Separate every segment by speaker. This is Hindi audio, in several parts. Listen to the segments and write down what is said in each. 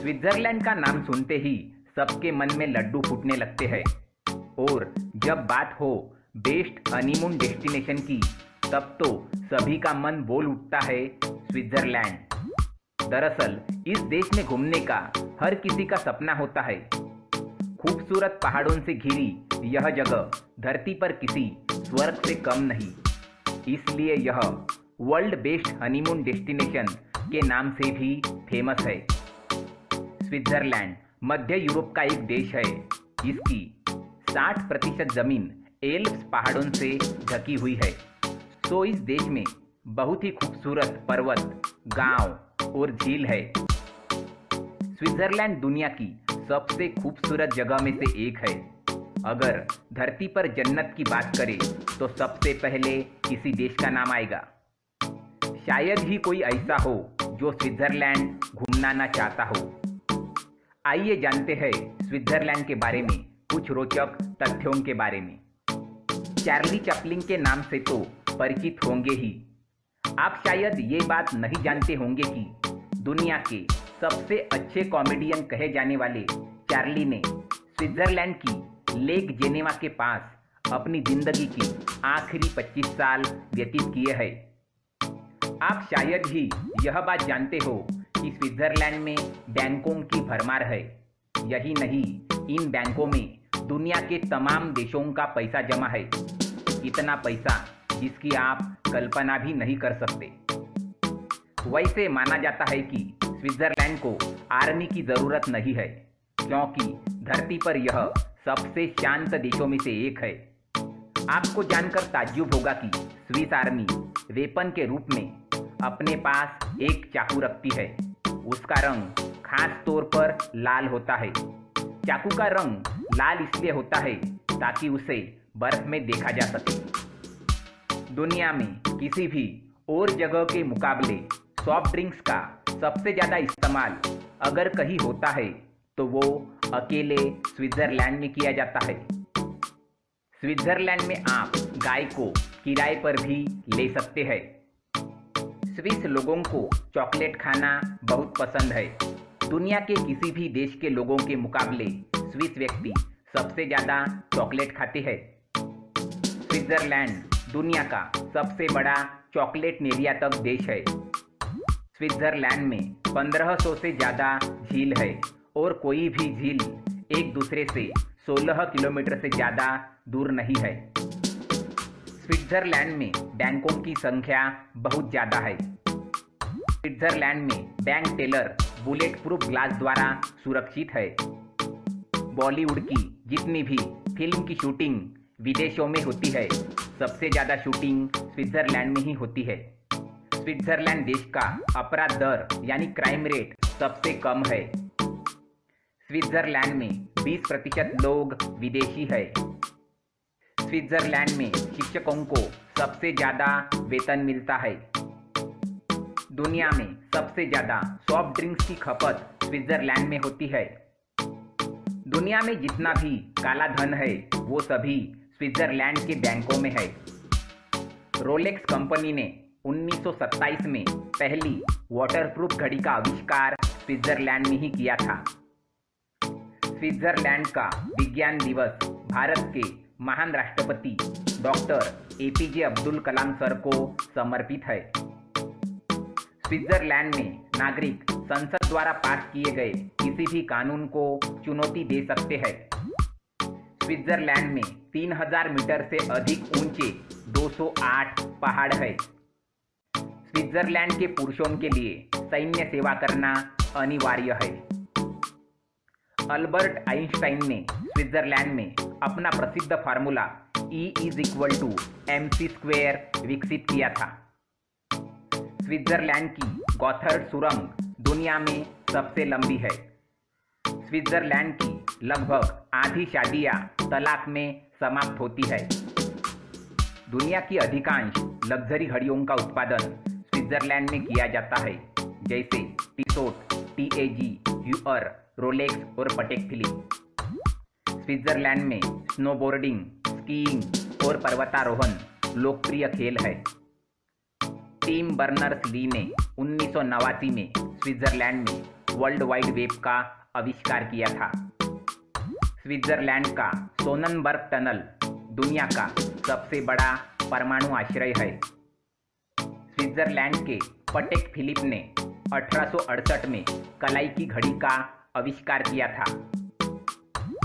Speaker 1: स्विट्जरलैंड का नाम सुनते ही सबके मन में लड्डू फूटने लगते हैं। और जब बात हो बेस्ट हनीमून डेस्टिनेशन की, तब तो सभी का मन बोल उठता है स्विट्जरलैंड। दरअसल इस देश में घूमने का हर किसी का सपना होता है। खूबसूरत पहाड़ों से घिरी यह जगह धरती पर किसी स्वर्ग से कम नहीं, इसलिए यह वर्ल्ड बेस्ट हनीमून डेस्टिनेशन के नाम से भी फेमस है। स्विट्जरलैंड मध्य यूरोप का एक देश है। इसकी 60% जमीन एल्प्स पहाड़ों से ढकी हुई है। तो इस देश में बहुत ही खूबसूरत पर्वत, गांव और झील है। स्विट्जरलैंड दुनिया की सबसे खूबसूरत जगह में से एक है। अगर धरती पर जन्नत की बात करें तो सबसे पहले किसी देश का नाम आएगा। शायद ही कोई ऐसा हो जो स्विट्जरलैंड घूमना ना चाहता हो। आइए जानते हैं स्विट्जरलैंड के बारे में कुछ रोचक तथ्यों के बारे में। चार्ली चैपलिन के नाम से तो परिचित होंगे ही। आप शायद ये बात नहीं जानते होंगे कि दुनिया के सबसे अच्छे कॉमेडियन कहे जाने वाले चार्ली ने स्विट्जरलैंड की लेक जेनेवा के पास अपनी जिंदगी की आखिरी 25 साल व्यतीत किए हैं। आप शायद ही यह बात जानते हो कि स्विट्जरलैंड में बैंकों की भरमार है। यही नहीं, इन बैंकों में दुनिया के तमाम देशों का पैसा जमा है। इतना पैसा जिसकी आप कल्पना भी नहीं कर सकते। वैसे माना जाता है कि स्विट्जरलैंड को आर्मी की ज़रूरत नहीं है, क्योंकि धरती पर यह सबसे शांत देशों में से एक है। आपको जानकर ताज्जुब होगा कि स्विस आर्मी वेपन के रूप में अपने पास एक चाकू रखती है। उसका रंग खास तौर पर लाल होता है। चाकू का रंग लाल इसलिए होता है ताकि उसे बर्फ में देखा जा सके। दुनिया में किसी भी और जगह के मुकाबले सॉफ्ट ड्रिंक्स का सबसे ज़्यादा इस्तेमाल अगर कहीं होता है तो वो अकेले स्विट्जरलैंड में किया जाता है। स्विट्जरलैंड में आप गाय को किराए पर भी ले सकते हैं। स्विस लोगों को चॉकलेट खाना बहुत पसंद है। दुनिया के किसी भी देश के लोगों के मुकाबले स्विस व्यक्ति सबसे ज़्यादा चॉकलेट खाते हैं। स्विट्जरलैंड दुनिया का सबसे बड़ा चॉकलेट निर्यातक देश है। स्विट्जरलैंड में 1500 से ज़्यादा झील है और कोई भी झील एक दूसरे से 16 किलोमीटर से ज़्यादा दूर नहीं है। स्विट्जरलैंड में बैंकों की संख्या बहुत ज़्यादा है। स्विट्जरलैंड में bank teller bullet proof glass द्वारा सुरक्षित है। बॉलीवुड की जितनी भी फिल्म की शूटिंग विदेशों में होती है, सबसे ज़्यादा शूटिंग स्विट्जरलैंड में ही होती है। स्विट्जरलैंड देश का अपराध दर यानी क्राइम रेट सबसे कम है। स्विट्जरलैंड में 20% लोग विदेशी है। स्विट्जरलैंड में शिक्षकों को सबसे ज़्यादा वेतन मिलता है। दुनिया में सबसे ज़्यादा सॉफ्ट ड्रिंक्स की खपत स्विट्जरलैंड में होती है। दुनिया में जितना भी काला धन है वो सभी स्विट्जरलैंड के बैंकों में है। रोलेक्स कंपनी ने 1927 में पहली वाटरप्रूफ घड़ी का आविष्कार स्विट्जरलैंड में ही किया था। स्विट्जरलैंड का विज्ञान दिवस भारत के महान राष्ट्रपति doctor APJ Abdul Kalam sir को समर्पित है। स्विट्जरलैंड में नागरिक संसद द्वारा पास किए गए किसी भी कानून को चुनौती दे सकते हैं। स्विट्जरलैंड में 3000 मीटर से अधिक ऊंचे 208 पहाड़ है। स्विट्जरलैंड के पुरुषों के लिए सैन्य सेवा करना अनिवार्य है। अल्बर्ट आइंस्टाइन ने स्विट्जरलैंड में अपना प्रसिद्ध फार्मूला E = mc² विकसित किया था। स्विट्जरलैंड की गॉथर्ड सुरंग दुनिया में सबसे लंबी है। स्विट्जरलैंड की लगभग आधी शादियां तलाक में समाप्त होती है। दुनिया की अधिकांश लग्जरी घड़ियों का उत्पादन स्विट्जरलैंड में किया जाता है, जैसे टीसोट, TAG, यूअर, रोलेक्स और पटेक फिलिप। स्विट्जरलैंड में स्नोबोर्डिंग, स्कीइंग और पर्वतारोहण लोकप्रिय खेल है। टिम बर्नर्स-ली ने 1989 में स्विट्जरलैंड में वर्ल्ड वाइड वेब का आविष्कार किया था। स्विट्जरलैंड का सोननबर्ग टनल दुनिया का सबसे बड़ा परमाणु आश्रय है। स्विट्जरलैंड के पटेक फिलिप ने 1868 में कलाई की घड़ी का आविष्कार किया था।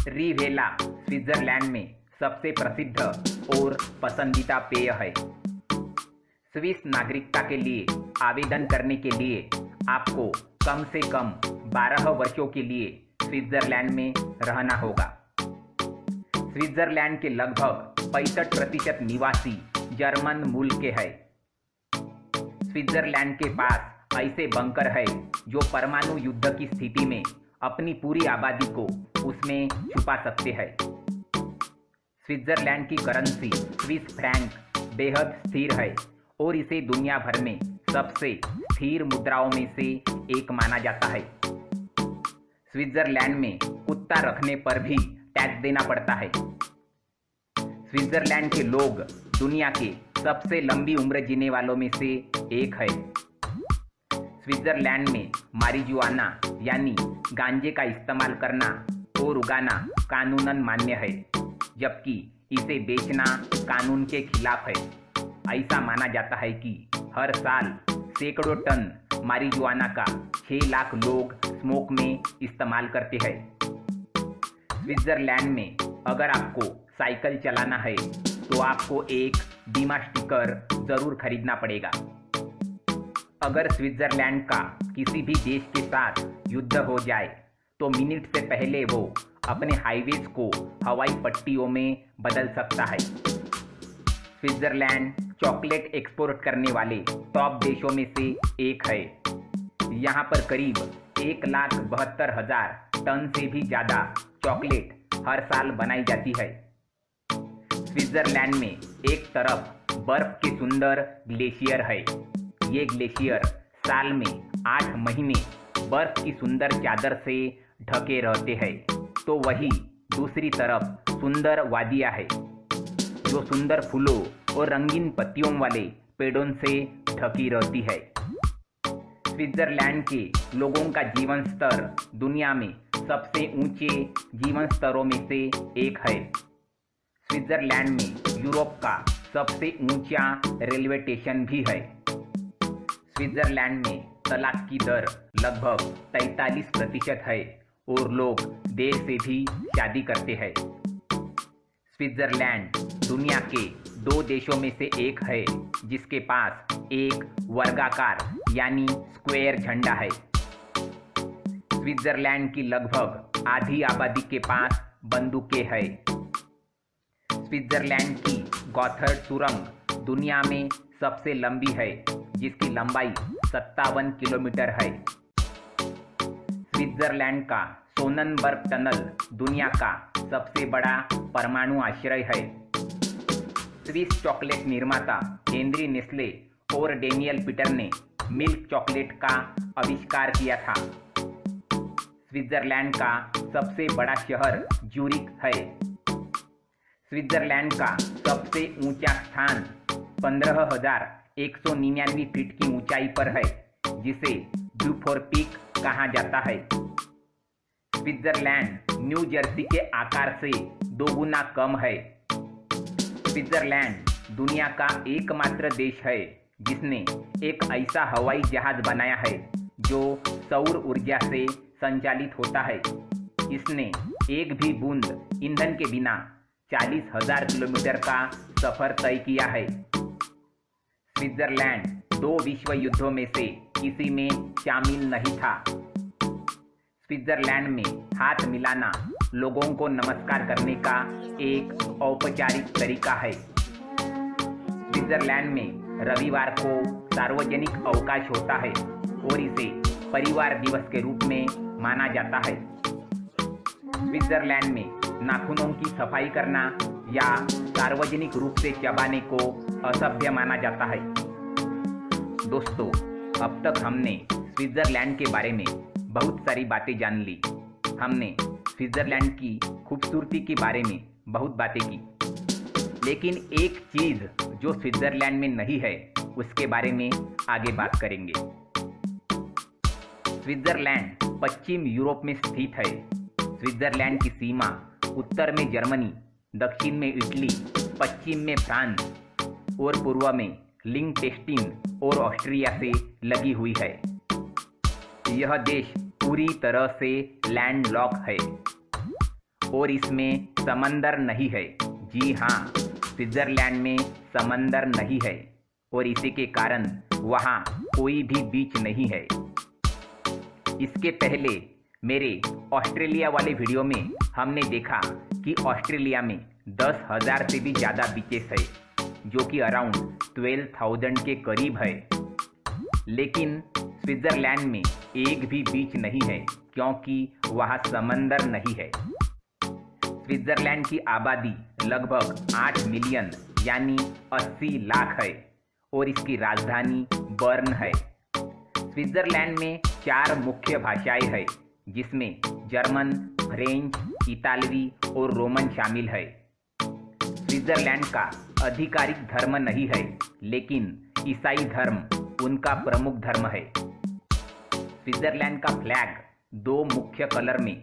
Speaker 1: रिवेला स्विट्जरलैंड में सबसे प्रसिद्ध और पसंदीदा पेय है। स्विस नागरिकता के लिए आवेदन करने के लिए आपको कम से कम 12 वर्षों के लिए स्विट्जरलैंड में रहना होगा। स्विट्जरलैंड के लगभग 65% निवासी जर्मन मूल के हैं। स्विट्जरलैंड के पास ऐसे बंकर है जो परमाणु युद्ध की स्थिति में अपनी पूरी आबादी को उसमें छुपा सकते हैं। स्विट्जरलैंड की करेंसी स्विस फ्रैंक बेहद स्थिर है और इसे दुनिया भर में सबसे स्थिर मुद्राओं में से एक माना जाता है। स्विट्जरलैंड में कुत्ता रखने पर भी टैक्स देना पड़ता है। स्विट्जरलैंड के लोग दुनिया के सबसे लंबी उम्र जीने वालों में से एक है। स्विट्जरलैंड में मारिजुआना यानी गांजे का इस्तेमाल करना और उगाना कानूनन मान्य है, जबकि इसे बेचना कानून के खिलाफ है। ऐसा माना जाता है कि हर साल सैकड़ों टन मारिजुआना का 6 लाख लोग स्मोक में इस्तेमाल करते हैं। स्विट्जरलैंड में अगर आपको साइकिल चलाना है तो आपको एक बीमा स्टिकर जरूर खरीदना पड़ेगा। अगर स्विट्जरलैंड का किसी भी देश के साथ युद्ध हो जाए तो मिनट से पहले वो अपने हाईवेज को हवाई पट्टियों में बदल सकता है। स्विट्जरलैंड चॉकलेट एक्सपोर्ट करने वाले टॉप देशों में से एक है। यहाँ पर करीब 1,72,000 टन से भी ज़्यादा चॉकलेट हर साल बनाई जाती है। स्विट्जरलैंड में एक तरफ बर्फ के सुंदर ग्लेशियर है। ये ग्लेशियर साल में 8 महीने बर्फ की सुंदर चादर से ढके रहते हैं, तो वही दूसरी तरफ सुंदर वादियाँ है जो सुंदर फूलों और रंगीन पत्तियों वाले पेड़ों से ढकी रहती है। स्विट्जरलैंड के लोगों का जीवन स्तर दुनिया में सबसे ऊंचे जीवन स्तरों में से एक है। स्विट्जरलैंड में यूरोप का सबसे ऊंचा रेलवे स्टेशन भी है। स्विट्जरलैंड में तलाक की दर लगभग 43% है और लोग देर से भी शादी करते हैं। स्विट्जरलैंड दुनिया के 2 देशों में से एक है जिसके पास एक वर्गाकार यानी स्क्वायर झंडा है। स्विट्जरलैंड की लगभग आधी आबादी के पास बंदूकें हैं। स्विट्जरलैंड की गॉथर्ड सुरंग दुनिया में सबसे लंबी है, जिसकी लंबाई 57 किलोमीटर है। स्विट्जरलैंड का सोननबर्ग टनल दुनिया का सबसे बड़ा परमाणु आश्रय है। स्विस चॉकलेट निर्माता हेनरी नेस्ले और डेनियल पीटर ने मिल्क चॉकलेट का आविष्कार किया था। स्विट्जरलैंड का सबसे बड़ा शहर ज्यूरिख है। स्विट्जरलैंड का सबसे ऊंचा स्थान 15,199 फीट की ऊंचाई पर है, जिसे ब्यूफोर्ट पीक कहा जाता है। स्विट्जरलैंड न्यू जर्सी के आकार से 2 गुना कम है। स्विट्जरलैंड दुनिया का एकमात्र देश है जिसने एक ऐसा हवाई जहाज बनाया है जो सौर ऊर्जा से संचालित होता है। इसने एक भी बूंद ईंधन के बिना 40,000 किलोमीटर का सफर तय किया है। स्विट्जरलैंड 2 विश्व युद्धों में से किसी में शामिल नहीं था। स्विट्जरलैंड में हाथ मिलाना लोगों को नमस्कार करने का एक औपचारिक तरीका है। स्विट्जरलैंड में रविवार को सार्वजनिक अवकाश होता है और इसे परिवार दिवस के रूप में माना जाता है। स्विट्जरलैंड में नाखूनों की सफाई करना या सार्वजनिक रूप से चबाने को असभ्य माना जाता है। दोस्तों, अब तक हमने स्विट्जरलैंड के बारे में बहुत सारी बातें जान ली। हमने स्विट्जरलैंड की खूबसूरती के बारे में बहुत बातें की, लेकिन एक चीज़ जो स्विट्जरलैंड में नहीं है उसके बारे में आगे बात करेंगे। स्विट्जरलैंड पश्चिम यूरोप में स्थित है। स्विट्जरलैंड की सीमा उत्तर में जर्मनी, दक्षिण में इटली, पश्चिम में फ्रांस और पूर्व में लिंकटेस्टीन और ऑस्ट्रिया से लगी हुई है। यह देश पूरी तरह से लैंडलॉक है और इसमें समंदर नहीं है। जी हाँ, स्विट्जरलैंड में समंदर नहीं है और इसी के कारण वहाँ कोई भी बीच नहीं है। इसके पहले मेरे ऑस्ट्रेलिया वाले वीडियो में हमने देखा कि ऑस्ट्रेलिया में 10,000 से भी ज़्यादा बीचेस है, जो कि अराउंड 12,000 के करीब है। लेकिन स्विट्जरलैंड में एक भी बीच नहीं है क्योंकि वहाँ समंदर नहीं है। स्विट्जरलैंड की आबादी लगभग 8 मिलियन यानी 80 लाख है और इसकी राजधानी बर्न है। स्विट्जरलैंड में 4 मुख्य भाषाएं हैं, जिसमें जर्मन, फ्रेंच, इतालवी और रोमन शामिल है। स्विट्जरलैंड का आधिकारिक धर्म नहीं है, लेकिन ईसाई धर्म उनका प्रमुख धर्म है। स्विट्जरलैंड का फ्लैग 2 मुख्य कलर में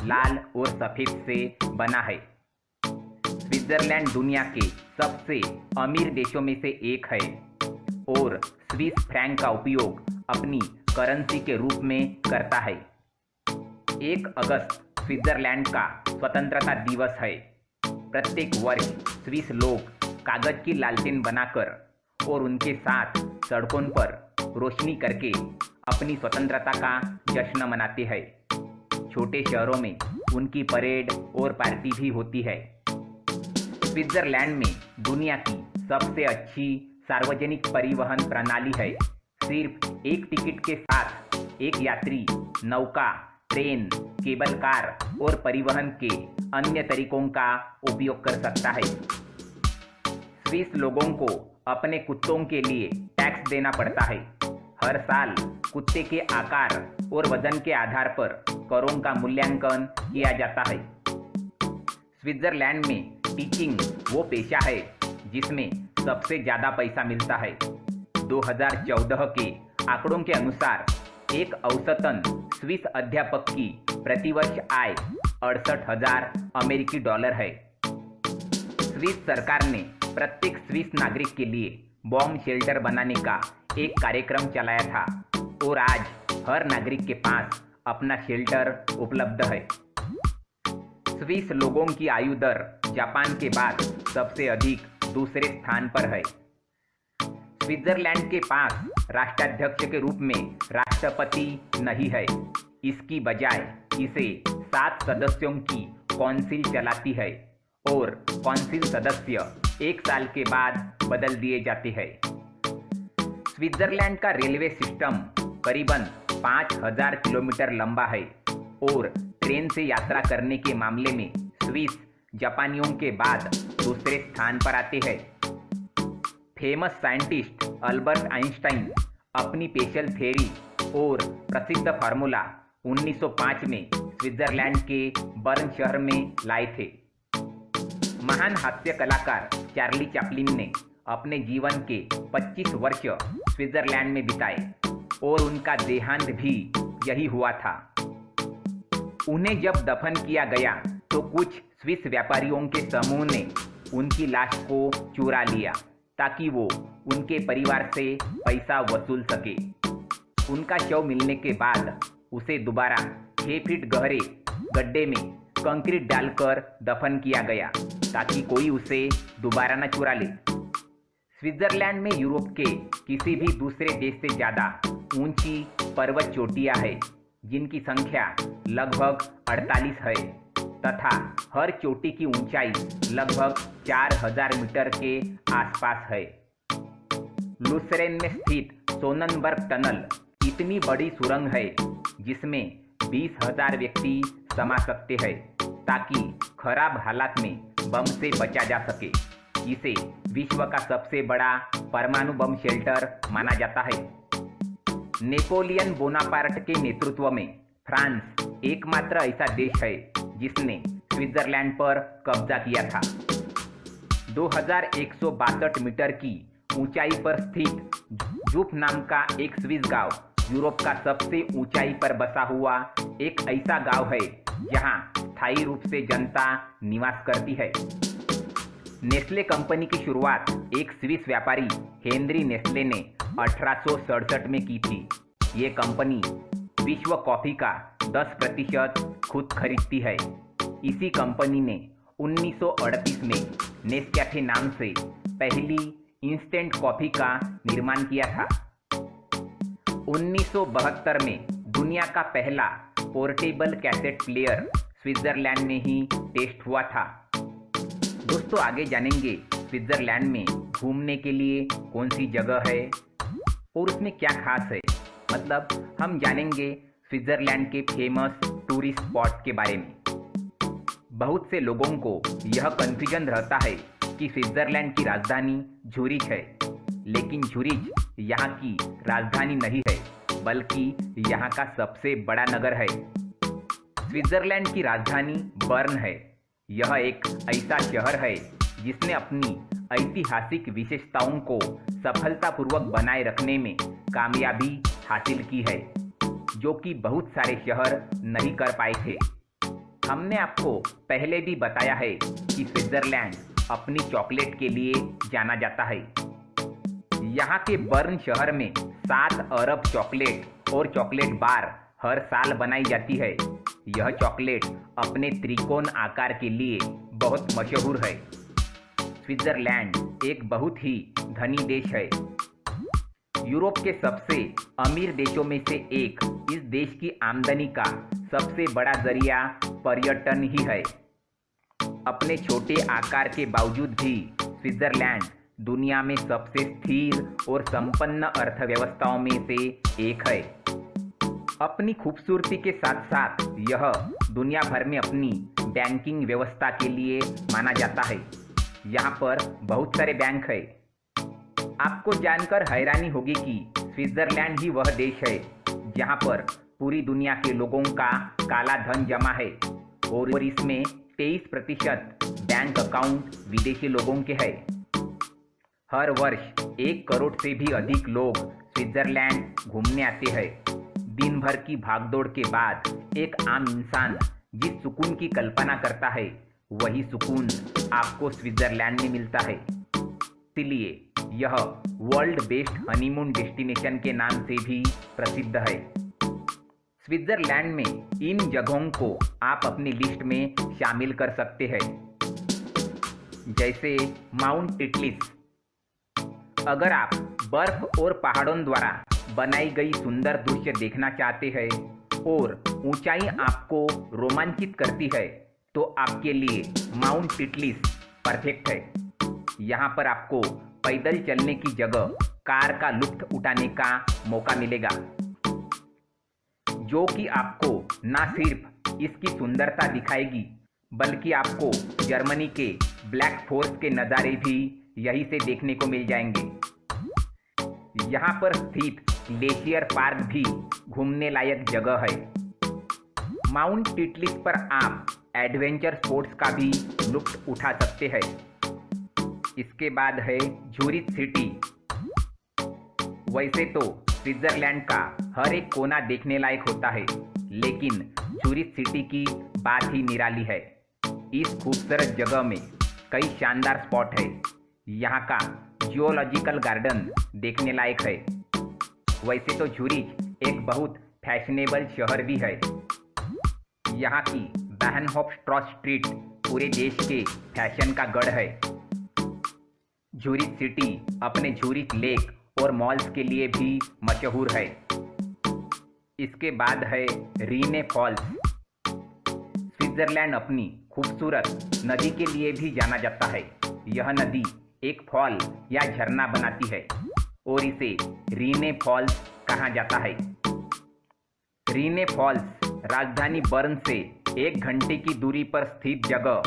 Speaker 1: लाल और सफेद से बना है। स्विट्जरलैंड दुनिया के सबसे अमीर देशों में से एक है और स्विस फ्रैंक का उपयोग अपनी करेंसी के रूप में करता है। 1 अगस्त स्विट्जरलैंड का स्वतंत्रता दिवस है। प्रत्येक वर्ष स्विस लोग कागज की लालटेन बनाकर और उनके साथ सड़कों पर रोशनी करके अपनी स्वतंत्रता का जश्न मनाते हैं। छोटे शहरों में उनकी परेड और पार्टी भी होती है। स्विट्जरलैंड में दुनिया की सबसे अच्छी सार्वजनिक परिवहन प्रणाली है। सिर्फ एक टिकट के साथ एक यात्री नौका, ट्रेन, केबल कार और परिवहन के अन्य तरीकों का उपयोग कर सकता है। स्विस लोगों को अपने कुत्तों के लिए टैक्स देना पड़ता है। हर साल कुत्ते के आकार और वजन के आधार पर करों का मूल्यांकन किया जाता है। स्विट्जरलैंड में टीचिंग वो पेशा है जिसमें सबसे ज़्यादा पैसा मिलता है। 2014 के आंकड़ों के अनुसार एक औसतन स्विस अध्यापक की प्रतिवर्ष आय 68,000 अमेरिकी डॉलर है। स्विस सरकार ने प्रत्येक स्विस नागरिक के लिए बॉम्ब शेल्टर बनाने का एक कार्यक्रम चलाया था और आज हर नागरिक के पास अपना शेल्टर उपलब्ध है। स्विस लोगों की आयु दर जापान के बाद सबसे अधिक दूसरे स्थान पर है। स्विट्जरलैंड के पास राष्ट्राध्यक्ष के रूप में राष्ट्रपति नहीं है। इसकी बजाय इसे 7 सदस्यों की काउंसिल चलाती है और काउंसिल सदस्य 1 साल के बाद बदल दिए जाते हैं। स्विट्जरलैंड का रेलवे सिस्टम करीबन 5,000 किलोमीटर लंबा है और ट्रेन से यात्रा करने के मामले में स्विस जापानियों के बाद दूसरे स्थान पर आते हैं। फेमस साइंटिस्ट अल्बर्ट आइंस्टाइन अपनी स्पेशल थ्योरी और प्रसिद्ध फार्मूला 1905 में स्विट्जरलैंड के बर्न शहर में लाए थे। महान हास्य कलाकार चार्ली चैपलिन ने अपने जीवन के 25 वर्ष स्विट्जरलैंड में बिताए और उनका देहांत भी यही हुआ था। उन्हें जब दफन किया गया तो कुछ स्विस व्यापारियों के समूह ने उनकी लाश को चुरा लिया ताकि वो उनके परिवार से पैसा वसूल सके। उनका शव मिलने के बाद उसे दोबारा 6 फीट गहरे गड्ढे में कंक्रीट डालकर दफन किया गया ताकि कोई उसे दोबारा न चुरा ले। स्विट्जरलैंड में यूरोप के किसी भी दूसरे देश से ज़्यादा ऊंची पर्वत चोटियां हैं, जिनकी संख्या लगभग 48 है तथा हर चोटी की ऊंचाई लगभग 4,000 मीटर के आसपास है। लुसेरेन में स्थित सोननबर्ग टनल इतनी बड़ी सुरंग है जिसमें 20,000 व्यक्ति समा सकते हैं ताकि खराब हालात में बम से बचा जा सके। इसे विश्व का सबसे बड़ा परमाणु बम शेल्टर माना जाता है। नेपोलियन बोनापार्ट के नेतृत्व में फ्रांस एकमात्र ऐसा देश है जिसने स्विट्जरलैंड पर कब्जा किया था। 2162 मीटर की ऊंचाई पर स्थित जूफ नाम का एक स्विस गांव यूरोप का सबसे ऊंचाई पर बसा हुआ एक ऐसा गांव है जहां स्थायी रूप से जनता निवास करती है। नेस्ले कंपनी की शुरुआत एक स्विस व्यापारी हेनरी नेस्ले ने 1867 में की थी। ये कंपनी विश्व कॉफी का 10% खुद खरीदती है। इसी कंपनी ने 1938 में नेस्कैफे नाम से पहली इंस्टेंट कॉफी का निर्माण किया था। 1972 में दुनिया का पहला पोर्टेबल कैसेट प्लेयर स्विट्जरलैंड में ही टेस्ट हुआ था। दोस्तों, आगे जानेंगे स्विट्जरलैंड में घूमने के लिए कौन सी जगह है और उसमें क्या खास है। मतलब हम जानेंगे स्विट्जरलैंड के फेमस टूरिस्ट स्पॉट के बारे में। बहुत से लोगों को यह कन्फ्यूजन रहता है कि स्विट्जरलैंड की राजधानी झूरिच है, लेकिन झूरिच यहाँ की राजधानी नहीं है, बल्कि यहाँ का सबसे बड़ा नगर है। स्विट्जरलैंड की राजधानी बर्न है। यह एक ऐसा शहर है जिसने अपनी ऐतिहासिक विशेषताओं को सफलतापूर्वक बनाए रखने में कामयाबी हासिल की है, जो कि बहुत सारे शहर नहीं कर पाए थे। हमने आपको पहले भी बताया है कि स्विट्जरलैंड अपनी चॉकलेट के लिए जाना जाता है। यहाँ के बर्न शहर में 7 अरब चॉकलेट और चॉकलेट बार हर साल बनाई जाती है। यह चॉकलेट अपने त्रिकोण आकार के लिए बहुत मशहूर है। स्विट्जरलैंड एक बहुत ही धनी देश है। यूरोप के सबसे अमीर देशों में से एक इस देश की आमदनी का सबसे बड़ा जरिया पर्यटन ही है। अपने छोटे आकार के बावजूद भी स्विट्जरलैंड दुनिया में सबसे स्थिर और संपन्न अर्थव्यवस्थाओं में से एक है। अपनी खूबसूरती के साथ साथ यह दुनिया भर में अपनी बैंकिंग व्यवस्था के लिए माना जाता है। यहाँ पर बहुत सारे बैंक है। आपको जानकर हैरानी होगी कि स्विट्जरलैंड ही वह देश है जहाँ पर पूरी दुनिया के लोगों का काला धन जमा है और इसमें 23% बैंक अकाउंट विदेशी लोगों के हैं। हर वर्ष 1 करोड़ से भी अधिक लोग स्विट्जरलैंड घूमने आते हैं। दिन भर की भागदौड़ के बाद एक आम इंसान जिस सुकून की कल्पना करता है, वही सुकून आपको स्विट्जरलैंड में मिलता है। इसलिए यह वर्ल्ड बेस्ट हनीमून डेस्टिनेशन के नाम से भी प्रसिद्ध है। स्विट्जरलैंड में इन जगहों को आप अपनी लिस्ट में शामिल कर सकते हैं, जैसे माउंट टिटलिस। अगर आप बर्फ और पहाड़ों द्वारा बनाई गई सुंदर दृश्य देखना चाहते हैं और ऊंचाई आपको रोमांचित करती है, तो आपके लिए माउंट टिटलिस परफेक्ट है। यहाँ पर आपको पैदल चलने की जगह कार का लुत्फ उठाने का मौका मिलेगा, जो कि आपको न सिर्फ इसकी सुंदरता दिखाएगी, बल्कि आपको जर्मनी के ब्लैक फॉरेस्ट के नज़ारे भी यहीं से देखने को मिल जाएंगे। यहाँ पर स्थित ग्लेशियर पार्क भी घूमने लायक जगह है। माउंट टिटलिस पर आप एडवेंचर स्पोर्ट्स का भी लुत्फ उठा सकते हैं। इसके बाद है झूरिच सिटी। वैसे तो स्विट्जरलैंड का हर एक कोना देखने लायक होता है, लेकिन झूरिच सिटी की बात ही निराली है। इस खूबसूरत जगह में कई शानदार स्पॉट है। यहाँ का जियोलॉजिकल गार्डन देखने लायक है। वैसे तो झूरिच एक बहुत फैशनेबल शहर भी है। यहाँ की बाहनहोफस्ट्रॉस स्ट्रीट पूरे देश के फैशन का गढ़ है। झूरिच सिटी अपने झूरिच लेक और मॉल्स के लिए भी मशहूर है। इसके बाद है रीने फॉल्स। स्विट्जरलैंड अपनी खूबसूरत नदी के लिए भी जाना जाता है। यह नदी एक फॉल या झरना बनाती है और इसे रीने फॉल्स कहा जाता है। रीने फॉल्स राजधानी बर्न से 1 घंटे की दूरी पर स्थित जगह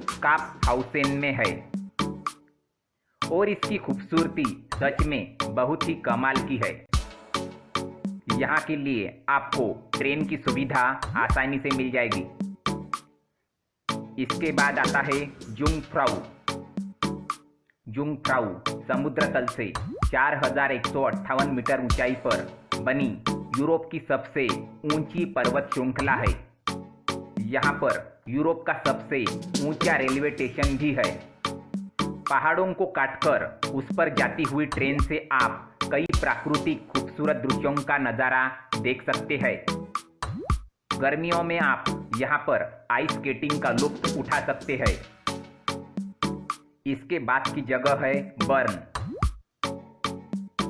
Speaker 1: स्काफहाउसेन में है और इसकी खूबसूरती सच में बहुत ही कमाल की है। यहाँ के लिए आपको ट्रेन की सुविधा आसानी से मिल जाएगी। इसके बाद आता है जुंगफ्राउ। जुंगफ्राउ समुद्र तल से 4158 मीटर ऊंचाई पर बनी यूरोप की सबसे ऊंची पर्वत श्रृंखला है। यहाँ पर यूरोप का सबसे ऊंचा रेलवे स्टेशन भी है। पहाड़ों को काटकर उस पर जाती हुई ट्रेन से आप कई प्राकृतिक खूबसूरत दृश्यों का नज़ारा देख सकते हैं। गर्मियों में आप यहाँ पर आइस स्केटिंग का लुत्फ उठा सकते हैं। इसके बाद की जगह है बर्न।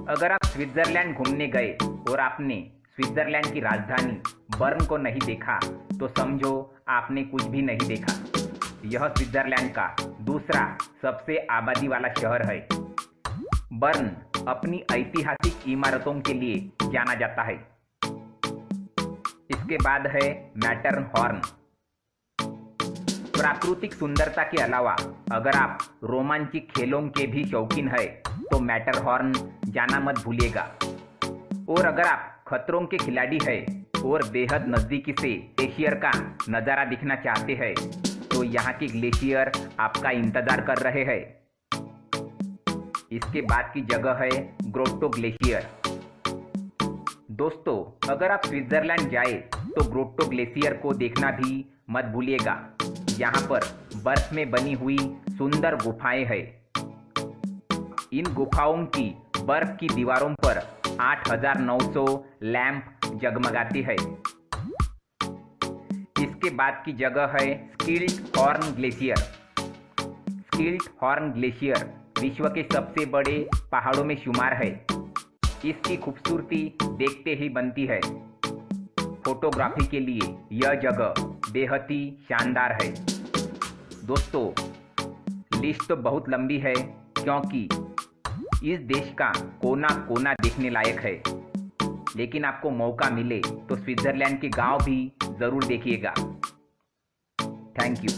Speaker 1: अगर आप स्विट्जरलैंड घूमने गए और आपने स्विट्जरलैंड की राजधानी बर्न को नहीं देखा तो समझो आपने कुछ भी नहीं देखा। यह स्विट्जरलैंड का दूसरा सबसे आबादी वाला शहर है। बर्न अपनी ऐतिहासिक इमारतों के लिए जाना जाता है। इसके बाद है मैटरहॉर्न। प्राकृतिक सुंदरता के अलावा अगर आप रोमांचिक खेलों के भी शौकीन है तो मैटरहॉर्न जाना मत भूलिएगा। और अगर आप खतरों के खिलाड़ी है और बेहद नज़दीकी से ग्लेशियर का नज़ारा दिखना चाहते हैं तो यहाँ के ग्लेशियर आपका इंतज़ार कर रहे हैं। इसके बाद की जगह है ग्रोटो ग्लेशियर। दोस्तों, अगर आप स्विट्जरलैंड जाए तो ग्रोटो ग्लेशियर को देखना भी मत भूलिएगा। यहाँ पर बर्फ में बनी हुई सुंदर गुफाएं हैं। इन गुफाओं की बर्फ की दीवारों पर 8,900 लैंप जगमगाती है। इसके बाद की जगह है स्किल्डहॉर्न ग्लेशियर। स्किल्डहॉर्न ग्लेशियर विश्व के सबसे बड़े पहाड़ों में शुमार है। इसकी खूबसूरती देखते ही बनती है। फोटोग्राफी के लिए यह जगह बेहद ही शानदार है। दोस्तों, लिस्ट तो बहुत लंबी है क्योंकि इस देश का कोना कोना देखने लायक है। लेकिन आपको मौका मिले तो स्विट्जरलैंड के गांव भी ज़रूर देखिएगा। Thank you.